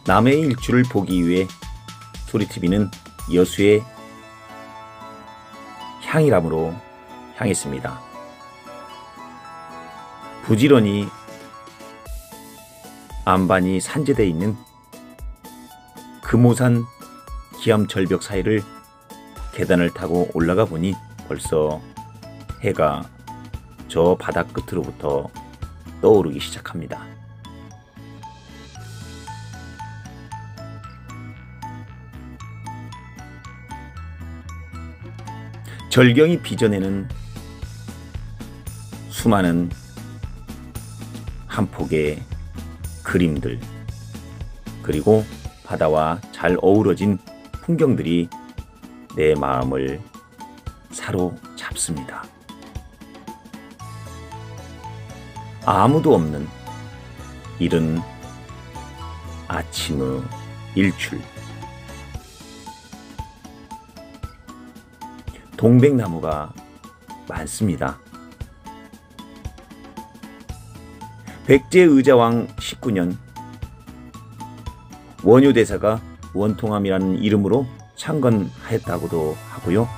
남해의 일출을 보기 위해 소리TV는 여수의 향일암으로 향했습니다. 부지런히 안반이 산재되어 있는 금오산 기암절벽 사이를 계단을 타고 올라가 보니 벌써 해가 저 바닥 끝으로부터 떠오르기 시작합니다. 절경이 빚어내는 수많은 한 폭의 그림들, 그리고 바다와 잘 어우러진 풍경들이 내 마음을 사로잡습니다. 아무도 없는 이른 아침의 일출, 동백나무가 많습니다. 백제의자왕 19년 원효대사가 원통함이라는 이름으로 창건하였다고도 하고요.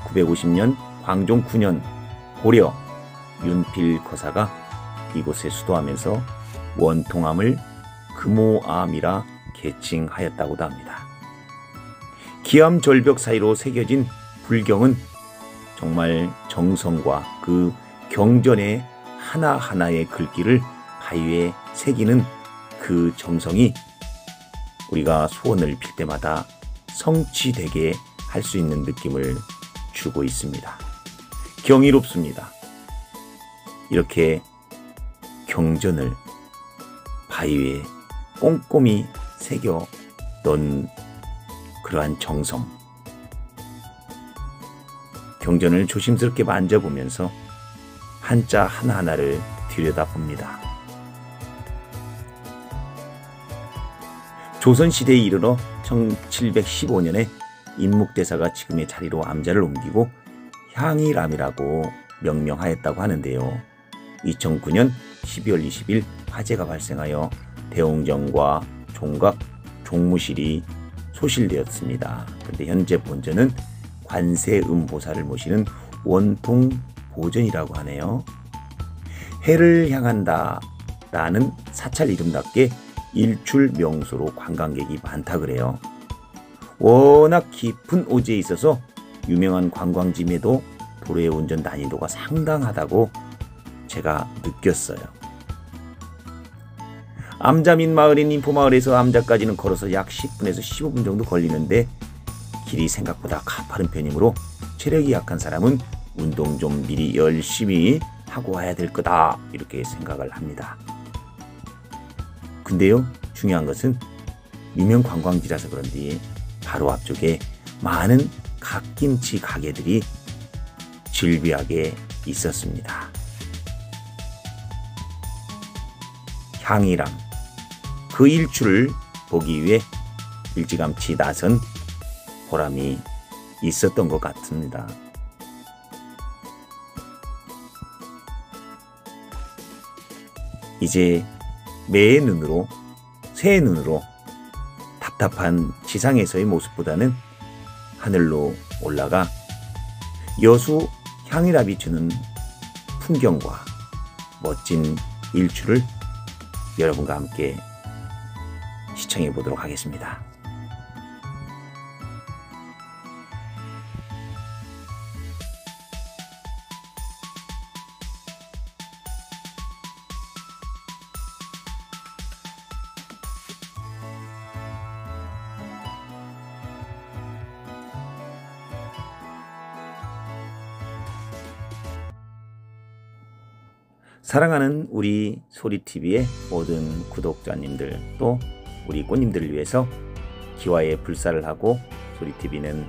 950년 광종 9년 고려 윤필거사가 이곳에 수도하면서 원통함을 금오암이라 계칭하였다고도 합니다. 기암절벽 사이로 새겨진 불경은 정말 정성과 그 경전의 하나하나의 글귀를 바위에 새기는 그 정성이 우리가 소원을 빌 때마다 성취되게 할 수 있는 느낌을 주고 있습니다. 경이롭습니다. 이렇게 경전을 바위에 꼼꼼히 새겨 넣은 그러한 정성, 경전을 조심스럽게 만져보면서 한자 하나하나를 들여다봅니다. 조선시대에 이르러 1715년에 임묵대사가 지금의 자리로 암자를 옮기고 향일암이라고 명명하였다고 하는데요. 2009년 12월 20일 화재가 발생하여 대웅전과 종각, 종무실이 소실되었습니다. 그런데 현재 본전은 관세음보살을 모시는 원통보전이라고 하네요. 해를 향한다 라는 사찰 이름답게 일출 명소로 관광객이 많다 그래요. 워낙 깊은 오지에 있어서 유명한 관광지임에도 도로의 운전 난이도가 상당하다고 제가 느꼈어요. 암자민 마을인 인포마을에서 암자까지는 걸어서 약 10분에서 15분 정도 걸리는데 길이 생각보다 가파른 편이므로 체력이 약한 사람은 운동 좀 미리 열심히 하고 와야 될 거다 이렇게 생각을 합니다. 근데요, 중요한 것은 유명 관광지라서 그런지 바로 앞쪽에 많은 갓김치 가게들이 즐비하게 있었습니다. 향일암, 그 일출을 보기 위해 일찌감치 나선 보람이 있었던 것 같습니다. 이제 매의 눈으로, 새의 눈으로 답답한 지상에서의 모습보다는 하늘로 올라가 여수 향일암이 주는 풍경과 멋진 일출을 여러분과 함께 시청해 보도록 하겠습니다. 사랑하는 우리 소리TV의 모든 구독자님들, 또 우리 꽃님들을 위해서 기와에 불사를 하고 소리TV는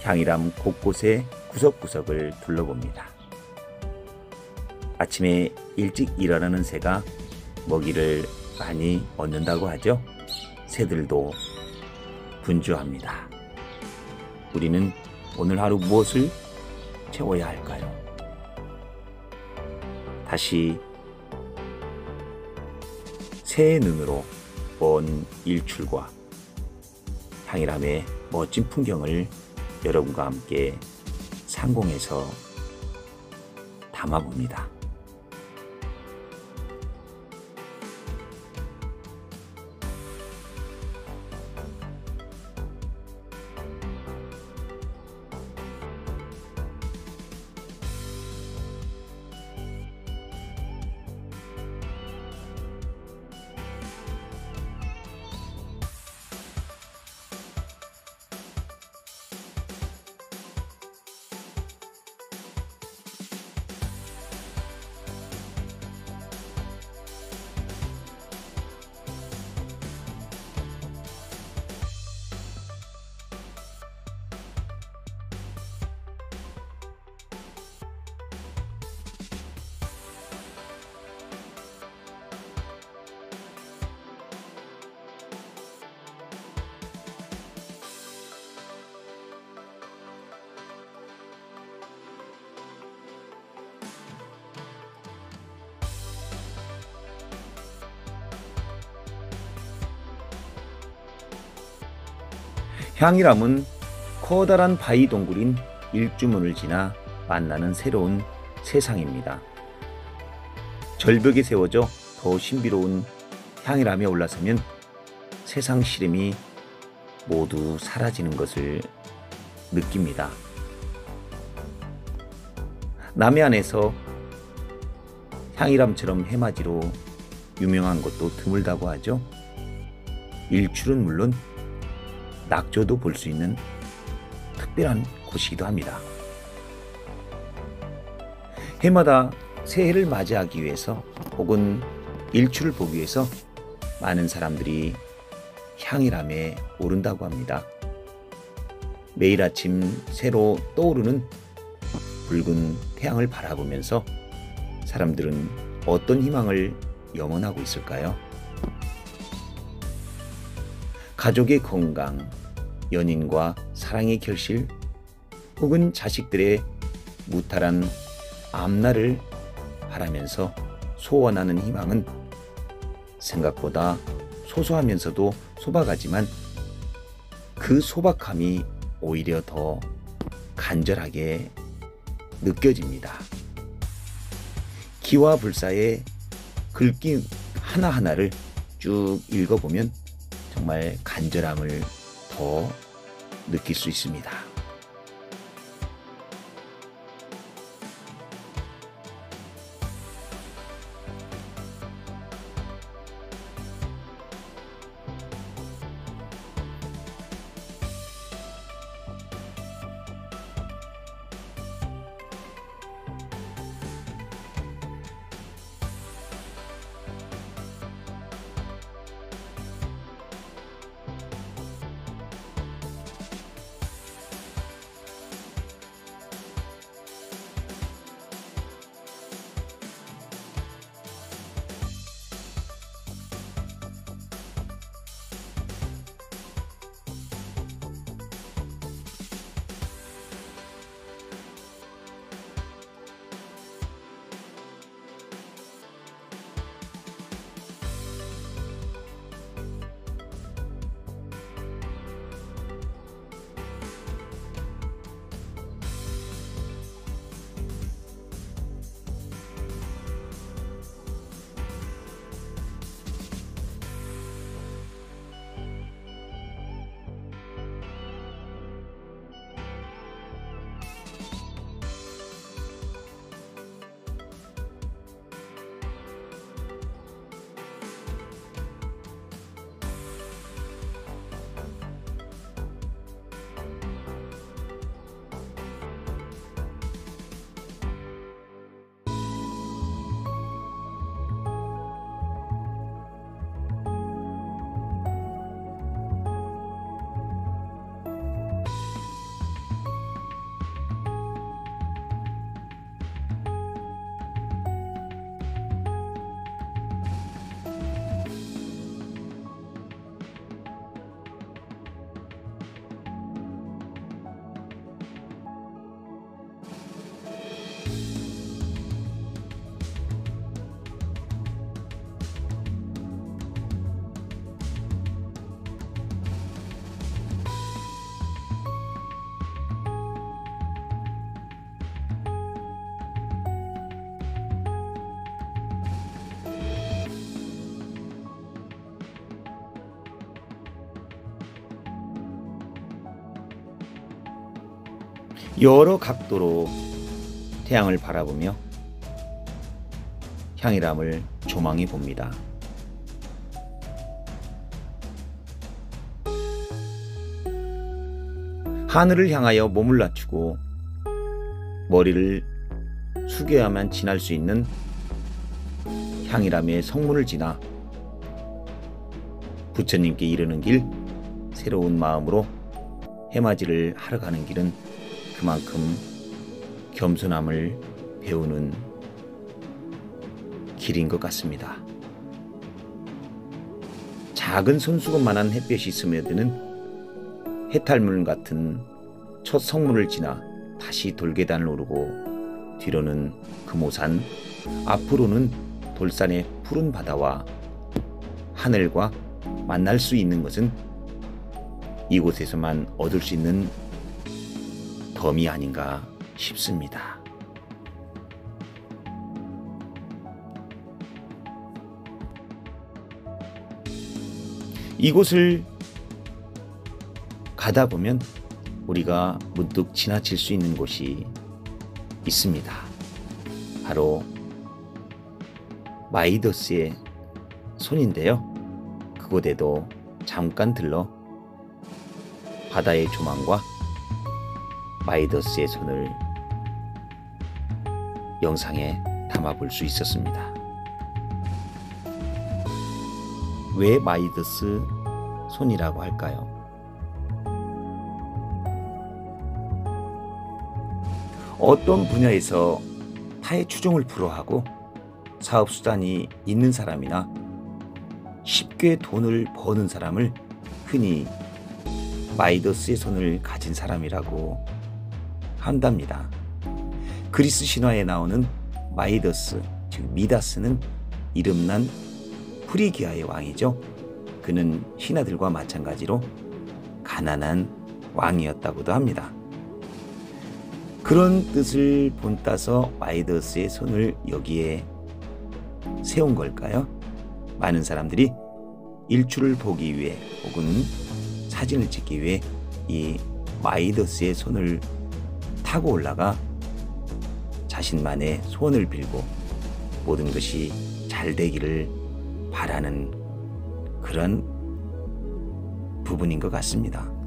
향일암 곳곳의 구석구석을 둘러봅니다. 아침에 일찍 일어나는 새가 먹이를 많이 얻는다고 하죠. 새들도 분주합니다. 우리는 오늘 하루 무엇을 채워야 할까요? 다시 새의 눈으로 먼 일출과 향일함의 멋진 풍경을 여러분과 함께 상공에서 담아봅니다. 향일함은 커다란 바위 동굴인 일주문을 지나 만나는 새로운 세상입니다. 절벽에 세워져 더 신비로운 향일함에 올라서면 세상 시름이 모두 사라지는 것을 느낍니다. 남해안에서 향일함처럼 해맞이로 유명한 곳도 드물다고 하죠. 일출은 물론 낙조도 볼 수 있는 특별한 곳이기도 합니다. 해마다 새해를 맞이하기 위해서 혹은 일출을 보기 위해서 많은 사람들이 향일함에 오른다고 합니다. 매일 아침 새로 떠오르는 붉은 태양을 바라보면서 사람들은 어떤 희망을 염원하고 있을까요? 가족의 건강, 연인과 사랑의 결실, 혹은 자식들의 무탈한 앞날을 바라면서 소원하는 희망은 생각보다 소소하면서도 소박하지만 그 소박함이 오히려 더 간절하게 느껴집니다. 기와불사의 글귀 하나하나를 쭉 읽어보면 정말 간절함을 더 느낄 수 있습니다. 여러 각도로 태양을 바라보며 향일암을 조망해 봅니다. 하늘을 향하여 몸을 낮추고 머리를 숙여야만 지날 수 있는 향일암의 성문을 지나 부처님께 이르는 길, 새로운 마음으로 해맞이를 하러 가는 길은 그만큼 겸손함을 배우는 길인 것 같습니다. 작은 손수건만한 햇볕이 스며드는 해탈문 같은 첫 성문을 지나 다시 돌계단을 오르고 뒤로는 금오산, 앞으로는 돌산의 푸른 바다와 하늘과 만날 수 있는 것은 이곳에서만 얻을 수 있는 덤이 아닌가 싶습니다. 이곳을 가다 보면 우리가 문득 지나칠 수 있는 곳이 있습니다. 바로 마이더스의 손인데요. 그곳에도 잠깐 들러 바다의 조망과 마이더스의 손을 영상에 담아볼 수 있었습니다. 왜 마이더스 손이라고 할까요? 어떤 분야에서 타의 추종을 불허하고 사업수단이 있는 사람이나 쉽게 돈을 버는 사람을 흔히 마이더스의 손을 가진 사람이라고 한답니다. 그리스 신화에 나오는 마이더스, 즉 미다스는 이름난 프리기아의 왕이죠. 그는 신하들과 마찬가지로 가난한 왕이었다고도 합니다. 그런 뜻을 본따서 마이더스의 손을 여기에 세운 걸까요? 많은 사람들이 일출을 보기 위해 혹은 사진을 찍기 위해 이 마이더스의 손을 타고 올라가 자신만의 소원을 빌고 모든 것이 잘 되기를 바라는 그런 부분인 것 같습니다.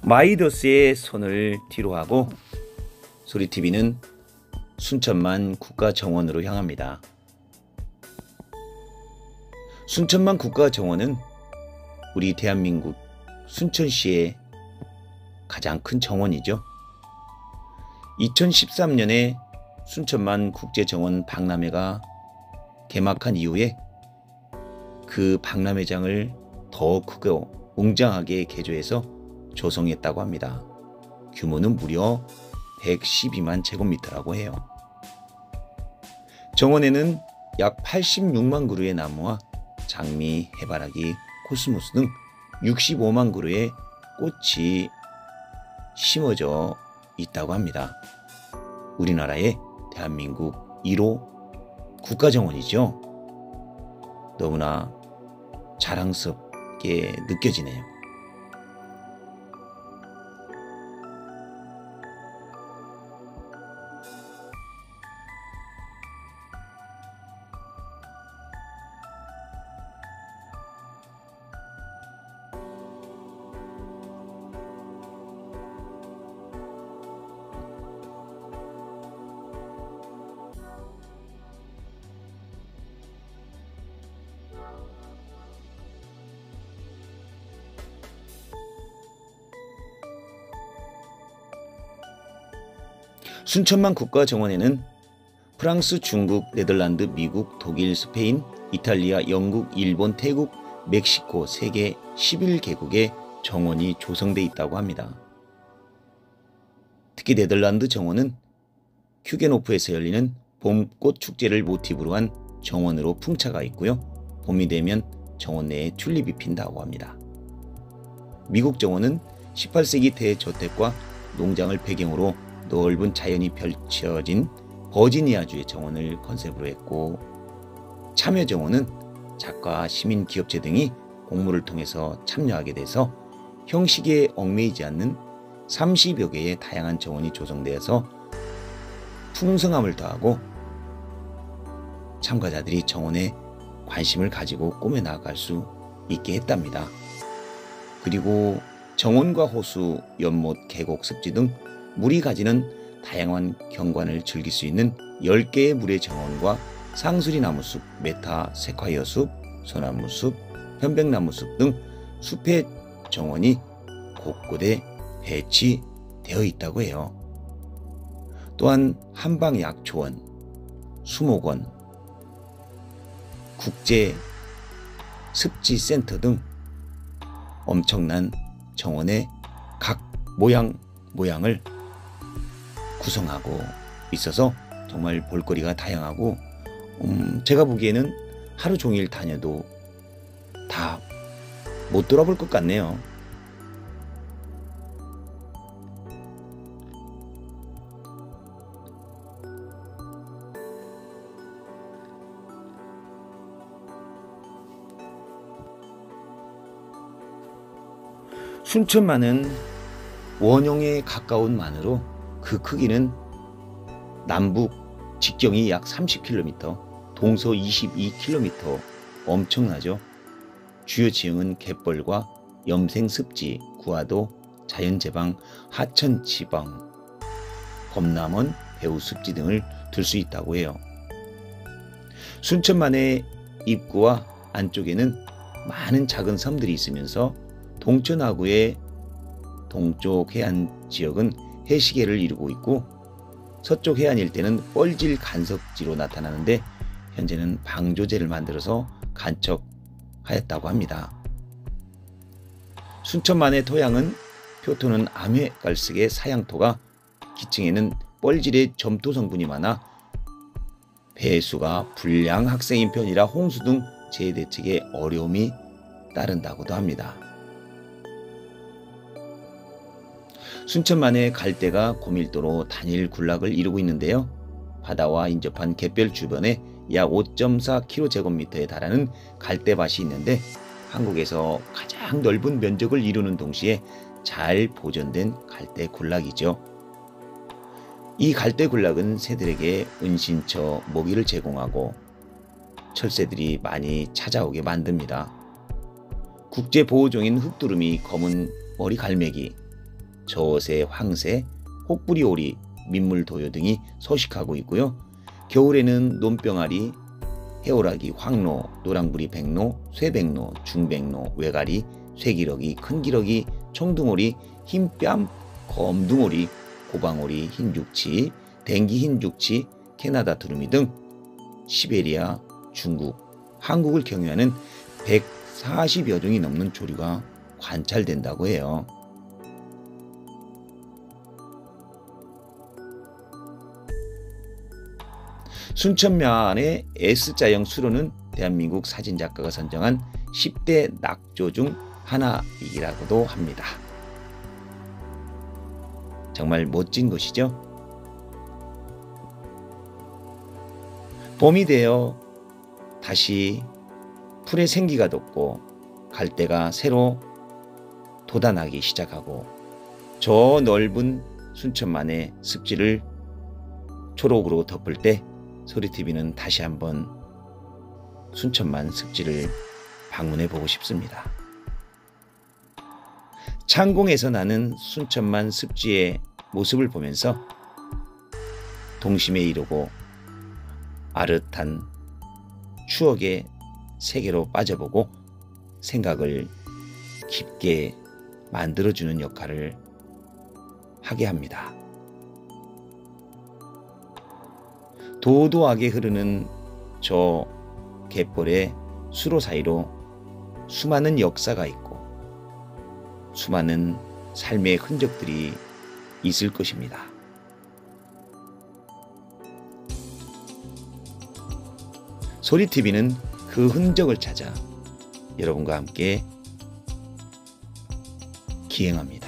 마이더스의 손을 뒤로 하고 소리TV는 순천만 국가정원으로 향합니다. 순천만 국가정원은 우리 대한민국 순천시의 가장 큰 정원이죠. 2013년에 순천만 국제정원 박람회가 개막한 이후에 그 박람회장을 더 크고 웅장하게 개조해서 조성했다고 합니다. 규모는 무려 112만 제곱미터라고 해요. 정원에는 약 86만 그루의 나무와 장미, 해바라기, 코스모스 등 65만 그루의 꽃이 심어져 있다고 합니다. 우리나라의 대한민국 1호 국가정원이죠. 너무나 자랑스럽게 느껴지네요. 순천만 국가정원에는 프랑스, 중국, 네덜란드, 미국, 독일, 스페인, 이탈리아, 영국, 일본, 태국, 멕시코 세계 11개국의 정원이 조성되어 있다고 합니다. 특히 네덜란드 정원은 휴겐호프에서 열리는 봄꽃 축제를 모티브로 한 정원으로 풍차가 있고요. 봄이 되면 정원 내에 튤립이 핀다고 합니다. 미국 정원은 18세기 대저택과 농장을 배경으로 넓은 자연이 펼쳐진 버지니아주의 정원을 컨셉으로 했고, 참여정원은 작가, 시민, 기업체 등이 공모를 통해서 참여하게 돼서 형식에 얽매이지 않는 30여 개의 다양한 정원이 조성되어서 풍성함을 더하고 참가자들이 정원에 관심을 가지고 꾸며나갈 수 있게 했답니다. 그리고 정원과 호수, 연못, 계곡, 습지 등 물이 가지는 다양한 경관을 즐길 수 있는 10개의 물의 정원과 상수리나무 숲, 메타 세콰이어 숲, 소나무 숲, 편백나무 숲 등 숲의 정원이 곳곳에 배치되어 있다고 해요. 또한 한방약초원, 수목원, 국제 습지센터 등 엄청난 정원의 각 모양을 구성하고 있어서 정말 볼거리가 다양하고 제가 보기에는 하루 종일 다녀도 다 못 돌아볼 것 같네요. 순천만은 원형에 가까운 만으로 그 크기는 남북 직경이 약 30km, 동서 22km, 엄청나죠. 주요 지형은 갯벌과 염생습지, 구화도, 자연제방, 하천지방, 범람원, 배우습지 등을 들 수 있다고 해요. 순천만의 입구와 안쪽에는 많은 작은 섬들이 있으면서 동천하구의 동쪽 해안 지역은 해시계를 이루고 있고, 서쪽 해안 일대는 뻘질 간석지로 나타나는데 현재는 방조제를 만들어서 간척하였다고 합니다. 순천만의 토양은 표토는 암회갈색의 사양토가 기층에는 뻘질의 점토 성분이 많아 배수가 불량 학생인 편이라 홍수 등 재해 대책에 어려움이 따른다고도 합니다. 순천만의 갈대가 고밀도로 단일 군락을 이루고 있는데요. 바다와 인접한 갯별 주변에 약 5.4km제곱미터에 달하는 갈대밭이 있는데 한국에서 가장 넓은 면적을 이루는 동시에 잘 보존된 갈대 군락이죠. 이 갈대 군락은 새들에게 은신처 먹이를 제공하고 철새들이 많이 찾아오게 만듭니다. 국제보호종인 흑두루미, 검은 머리 갈매기, 저새, 황새, 혹부리오리, 민물도요 등이 서식하고 있고요. 겨울에는 논병아리, 해오라기, 황로, 노랑부리 백로, 쇠백로, 중백로, 외가리, 쇠기러기, 큰기러기, 청둥오리, 흰뺨, 검둥오리, 고방오리, 흰죽치, 댕기 흰죽치, 캐나다 두루미 등 시베리아, 중국, 한국을 경유하는 140여 종이 넘는 조류가 관찰된다고 해요. 순천만의 S자형 수로는 대한민국 사진작가가 선정한 10대 낙조 중 하나이라고도 합니다. 정말 멋진 것이죠. 봄이 되어 다시 풀에 생기가 돋고 갈대가 새로 돋아나기 시작하고 저 넓은 순천만의 습지를 초록으로 덮을 때 소리TV는 다시 한번 순천만 습지를 방문해 보고 싶습니다. 창공에서 나는 순천만 습지의 모습을 보면서 동심에 이르고 아릇한 추억의 세계로 빠져보고 생각을 깊게 만들어주는 역할을 하게 합니다. 도도하게 흐르는 저 갯벌의 수로 사이로 수많은 역사가 있고 수많은 삶의 흔적들이 있을 것입니다. 소리TV는 그 흔적을 찾아 여러분과 함께 기행합니다.